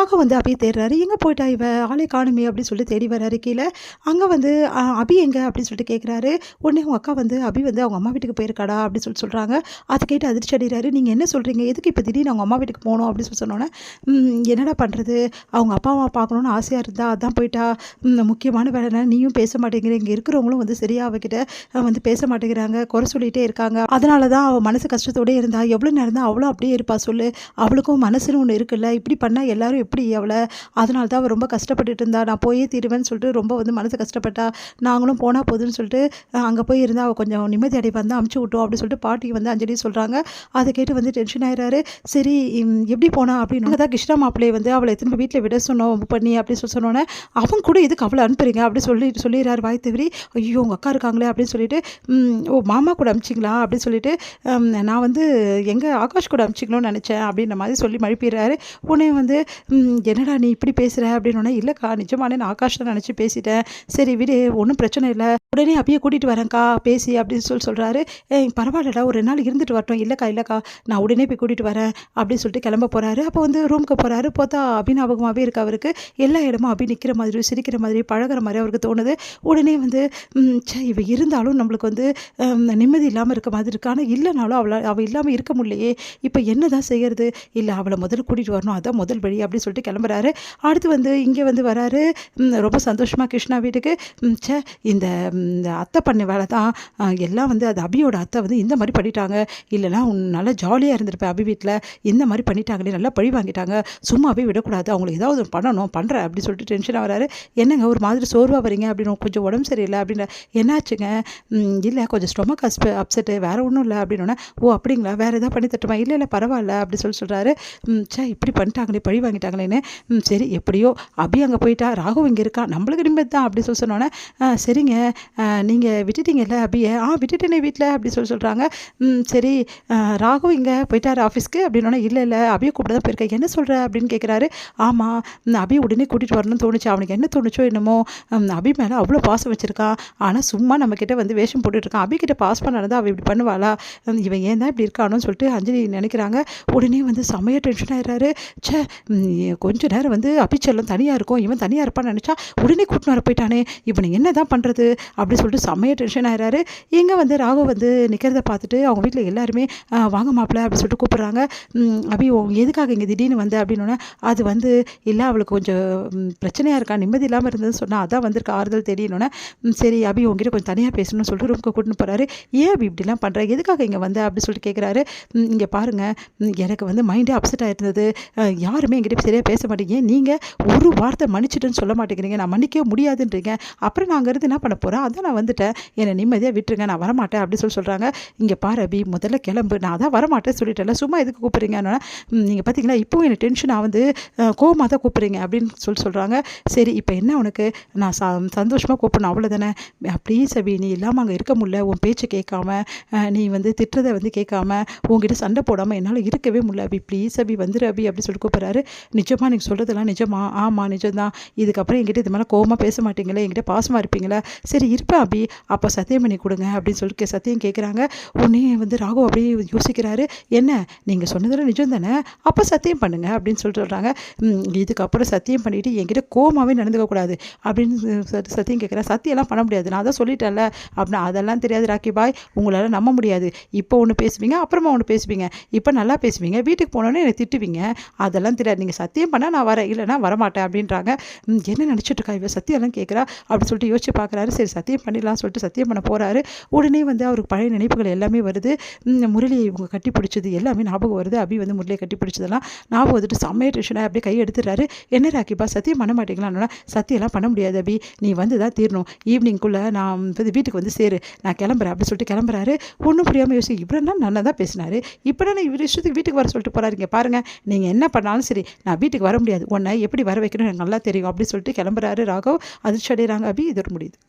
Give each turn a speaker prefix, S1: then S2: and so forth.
S1: ராகவ் வந்து அபியை தேடுறாரு. எங்கே போயிட்டா இவ ஆளே காணுமே அப்படின்னு சொல்லிட்டு தேடி வராரு கீழே. அங்கே வந்து அபி எங்கே அப்படின்னு சொல்லிட்டு கேட்குறாரு. உடனே அவங்க அக்கா வந்து அபி வந்து அவங்க அம்மா வீட்டுக்கு போயிருக்காடா அப்படின்னு சொல்லிட்டு சொல்கிறாங்க. அதை கேட்டு அதிர்ச்சி அடைகிறாரு. நீங்கள் என்ன சொல்கிறீங்க, எதுக்கு இப்போ திடீர்னு அவங்க அம்மா வீட்டுக்கு போகணும் அப்படின்னு சொல்லி சொன்னோன்னே என்னடா பண்ணுறது, அவங்க அப்பா அம்மா பார்க்கணுன்னு ஆசையாக இருந்தா அதான் போயிட்டா, முக்கியமான வேலைனா நீயும் பேச மாட்டேங்கிற, இங்கே இருக்கிறவங்களும் வந்து சரியாக அவகிட்ட வந்து பேச மாட்டேங்கிறாங்க, குறை சொல்லிகிட்டே இருக்காங்க, அதனால தான் அவள் மனசு கஷ்டத்தோடே இருந்தா, எவ்வளோ நேரம் தான் அவளும் அப்படியே இருப்பா சொல்லு, அவளுக்கும் மனசுன்னு ஒன்று இருக்குல்ல, இப்படி பண்ணால் எல்லாரும் எப்படி அவளை, அதனால தான் அவள் ரொம்ப கஷ்டப்பட்டுட்டு இருந்தா, நான் போயே தீருவேன்னு சொல்லிட்டு ரொம்ப வந்து மனசு கஷ்டப்பட்டா, நாங்களும் போனால் போதுன்னு சொல்லிட்டு அங்கே போய் இருந்தால் அவள் கொஞ்சம் நிம்மதி அடைப்பான் தான் அமுச்சு விட்டோம் அப்படின்னு சொல்லிட்டு பாட்டி வந்து அஞ்சலி சொல்கிறாங்க. அதை கேட்டு வந்து டென்ஷன் ஆகிறாரு. சரி எப்படி போனா அப்படின்னு தான் கிருஷ்ணா மாப்பிள்ளையை வந்து அவளை திரும்ப வீட்டில் விட சொன்னோம் பண்ணி அப்படின்னு சொல்லி சொன்னோன்னே, அவங்க கூட இதுக்கு அவளை அனுப்புறீங்க அப்படி சொல்லிடுறாரு வாய் தவிரி. ஐயோ உங்கள் அக்கா இருக்காங்களே அப்படின்னு சொல்லிட்டு, ஓ மாமா கூட அனுப்பிச்சிங்களா அப்படின்னு சொல்லிட்டு, நான் வந்து எங்கள் ஆகாஷ் கூட அனுப்பிச்சிக்கணும்னு நினச்சேன் அப்படின்ற மாதிரி சொல்லி மழுப்பிடுறாரு. உடனே வந்து என்னடா நீ இப்படி பேசுகிற அப்படின்னோடனே, இல்லைக்கா நிஜமானே நான் ஆகாஷ் தான் நினச்சி பேசிட்டேன், சரி விடு ஒன்றும் பிரச்சனை இல்லை, உடனே அப்படியே கூட்டிகிட்டு வரேன்க்கா பேசி அப்படின்னு சொல்கிறாரு. பரவாயில்லடா ஒரு 2 நாள் இருந்துட்டு வரட்டும், இல்லைக்கா நான் உடனே போய் கூட்டிகிட்டு வரேன் அப்படின்னு சொல்லிட்டு கிளம்ப போகிறாரு. அப்போ வந்து ரூமுக்கு போகிறாரு. பார்த்தா அபிஞாபகமாகவே இருக்கு அவருக்கு. எல்லா இடமும் அபி நிற்கிற மாதிரி சிரிக்கிற மாதிரி பழகிற மாதிரி அவருக்கு தோணுது. உடனே வந்து இவ இருந்தாலும் நம்மளுக்கு வந்து நிம்மதி இல்லாமல் இருக்க மாதிரி இருக்கு, ஆனால் இல்லைனாலும் அவள் இல்லாமல் இருக்க முடியலையே, இப்போ என்ன தான் செய்கிறது, இல்லை அவளை முதல்ல கூட்டிகிட்டு வரணும், அதான் முதல் வழி அப்படின்னு சொல்லிட்டு கிளம்புறாரு. அடுத்து வந்து இங்கே வந்து வராரு. ரொம்ப சந்தோஷமாக கிருஷ்ணா வீட்டுக்கு. இந்த அத்தை பண்ண வேலை தான் எல்லாம் வந்து அது அபியோட அத்தை வந்து இந்த மாதிரி பண்ணிட்டாங்க, இல்லைனா நல்லா ஜாலியாக இருந்திருப்பேன் அபி வீட்டில், இந்த மாதிரி பண்ணிட்டாங்களே, நல்லா பழி வாங்கிட்டாங்க, சும்மாவே விடக்கூடாது, அவங்களுக்கு ஏதாவது பண்ணணும் பண்ணுறேன் அப்படின்னு சொல்லிட்டு டென்ஷனாக வராரு. என்னங்க ஒரு மாதிரி சோர்வாக வரீங்க அப்படின்னு, கொஞ்சம் உடம்பு சரியில்லை அப்படின்ற, என்னாச்சுங்க, இல்லை கொஞ்சம் ஸ்டொமக் அப்செட்டு, வேறு ஒன்றும் இல்லை அப்படின்னோடனே, ஓ அப்படிங்களா வேறு எதாவது பண்ணி தட்டுமா, இல்லை பரவாயில்ல அப்படி சொல்கிறாரு. இப்படி பண்ணிட்டாங்களே பழி வாங்கிட்டாங்களேன்னு, சரி எப்படியோ அபி அங்கே போயிட்டா, ராகவ் இங்கே இருக்கான், நம்மளுக்கு நிம்மதி தான் அப்படி சொன்னோன்னே, சரிங்க நீங்கள் விட்டுட்டீங்கல்ல அபியை, விட்டுட்டேனே வீட்டில் அப்படி சொல்கிறாங்க. சரி ராகவ் இங்கே போயிட்டார் ஆஃபீஸ்க்கு அப்படின்னோடனே, இல்லை அபியை கூப்பிட்டு தான் போயிருக்கேன், என்ன சொல்கிற அப்படின்னு கேட்குறாரு. ஆமாம் அபியை உடனே கூட்டிகிட்டு வரணும்னு தோணுச்சு, அவனுக்கு என்ன தோணுச்சோ என்னமோ, அபி மேலே அவ்வளோ பாசம் வச்சுருக்கான், ஆனால் சும்மா நம்மக்கிட்ட வந்து வேஷம் போட்டுட்ருக்கான், அபிக்கிட்ட பாஸ் பண்ணாதான் அவள் இப்படி பண்ணுவாளா, இவன் ஏன் தான் இப்படி இருக்கானோன்னு சொல்லிட்டு அஞ்சலி நினைக்கிறாங்க. உடனே வந்து செமையாக டென்ஷன் ஆகிடுறாரு. கொஞ்சம் நேரம் வந்து அபிச்செல்லம் தனியாக இருக்கும், இவன் தனியாக இருப்பான்னு நினச்சா உடனே கூட்டின்னு வர போயிட்டானே, இவனை என்ன தான் பண்ணுறது அப்படி சொல்லிட்டு செம்மையாக டென்ஷன் ஆகிறாரு. எங்கே வந்து ராகவ் வந்து நிற்கிறத பார்த்துட்டு அவங்க வீட்டில் எல்லாருமே வாங்க மாப்பிள்ள அப்படி சொல்லிட்டு கூப்பிட்றாங்க. அபி எதுக்காக இங்கே திடீர்னு வந்து அப்படின்னோடனே, அது வந்து இல்லை அவளுக்கு கொஞ்சம் பிரச்சனையாக இருக்கா, நிம்மதி இல்லாமல் இருந்ததுன்னு சொன்னால் அதான் வந்திருக்க ஆறுதல் தெரியணுன்னே, சரி அபி உங்ககிட்ட கொஞ்சம் தனியாக பேசணும்னு சொல்லிட்டு ரூமுக்கு கூட்டின்னு போகிறாரு. ஏன் அபி இப்படிலாம் பண்ணுற, எதுக்காக இங்கே வந்த அப்படி சொல்லிட்டு கேட்குறாரு. இங்கே பாருங்கள் எனக்கு வந்து மைண்டே அப்செட் ஆகிருந்தது, யாருமே என்கிட்ட சரியாக பேச மாட்டேங்க, நீங்கள் ஒரு வார்த்தை மன்னிச்சிட்டுன்னு சொல்ல மாட்டேங்கிறீங்க, நான் மன்னிக்கவே முடியாதுன்றீங்க, அப்புறம் நான் அங்கேருந்து என்ன பண்ண போகிறேன், அதான் நான் வந்துட்டேன், என்னை நிம்மதியாக விட்டுருங்க, நான் வரமாட்டேன் அப்படி சொல்கிறாங்க. இங்கே பாரு அபி முதல்ல கிளம்பு, நான் அதான் வரமாட்டேன் சொல்லிட்டேன்ல, சும்மா எதுக்கு கூப்பிட்றீங்கன்னா, நீங்கள் பார்த்தீங்களா இப்போவும் எனக்கு டென்ஷனாக வந்து கோவமாக தான் கூப்பிட்றீங்க அப்படின்னு சொல்கிறாங்க. சரி இப்போ என்ன உனக்கு, நான் சந்தோஷமாக கூப்பிடணும் அவ்வளோதானே, ப்ளீஸ் அபி நீ இல்லாமல் அங்கே இருக்க முடியல, உன் பேச்சு கேட்காம, நீ வந்து திட்டுறதை வந்து கேட்காம, உங்ககிட்ட சண்டை போடாமல் என்னால் இருக்கவே முடியல அபி, ப்ளீஸ் அபி வந்துரு அபி அப்படி சொல்லி கூப்பிட்றாரு. நிஜமா நீங்கள் சொல்கிறதெல்லாம் நிஜமா, ஆமாம் நிஜம்தான், இதுக்கப்புறம் என்கிட்ட இது மேலே கோவமாக பேச மாட்டீங்களே, என்கிட்ட பாசமாக இருப்பீங்களா, சரி இருப்பேன் அபி, அப்போ சத்தியம் பண்ணி கொடுங்க அப்படின்னு சொல்லிட்டு சத்தியம் கேட்குறாங்க. உடனே வந்து ராகவ் அப்படியே யோசிக்கிறாரு. என்ன நீங்கள் சொன்னதெல்லாம் நிஜம் தானே, அப்போ சத்தியம் பண்ணுங்க அப்படின்னு சொல்கிறாங்க. இதுக்கப்புறம் சத்தியம் பண்ணிவிட்டு என்கிட்ட கோவமாகவே நடந்துக்கக்கூடாது அப்படின்னு சத்தியம் கேட்குறேன். சத்தியம்லாம் பண்ண முடியாது, நான் தான் சொல்லிட்டேன்ல அப்படின்னா, அதெல்லாம் தெரியாது ராக்கி பாய், உங்களால் நம்ப முடியாது, இப்போ ஒன்று பேசுவீங்க அப்புறமா ஒன்று பேசுவீங்க, இப்போ நல்லா பேசுவீங்க, வீட்டுக்கு போனோன்னே என்னை திட்டுவீங்க, அதெல்லாம் தெரியாது, நீங்கள் சத்தியம் பண்ணால் நான் வரேன், இல்லைனா வரமாட்டேன் அப்படின்றாங்க. என்ன நினச்சிட்டு இருக்கா இவ சத்தியம்லாம் கேட்குறா அப்படின்னு சொல்லிட்டு யோசிச்சு பார்க்குறாரு. சரி சத்தியம் பண்ணிடலாம் சொல்லிட்டு சத்தியம் பண்ண போகிறாரு. உடனே வந்து அவருக்கு பழைய நினைப்புகள் எல்லாமே வருது. முரளியை இவங்க கட்டி பிடிச்சது எல்லாமே ஞாபகம் வருது. அபி வந்து முரளியை கட்டி பிடிச்சதெல்லாம் ஞாபகம் வந்துட்டு செம்மையாக டென்ஷனாக அப்படியே கை எடுத்துடுறாரு. என்ன ராக்கிப்பா சத்தியம் பண்ண மாட்டீங்களான்னா, சத்தியம்லாம் பண்ண முடியாது அபி, நீ வந்து தான் தீரணும், ஈவினிங்குள்ளே நான் வந்து வீட்டுக்கு வந்து சேரு, நான் கிளம்புறேன் அப்படி சொல்லிட்டு கிளம்புறாரு. ஒன்றும் புரியாமல் யோசி, இவரன்னா நல்லா தான் பேசினார், இப்போ நான் இவர் இஷ்டத்துக்கு வீட்டுக்கு வர சொல்லிட்டு போகிறாரு. இங்கே பாருங்கள் நீங்கள் என்ன பண்ணாலும் சரி நான் வீட்டுக்கு வர முடியாது, உன்னை எப்படி வர வைக்கணும்னு எனக்கு நல்லா தெரியும் அப்படி சொல்லிட்டு கிளம்புறாரு ராகவ். அதிர்ச்சி அடைகிறாங்க அபி. இதோட முடியுது.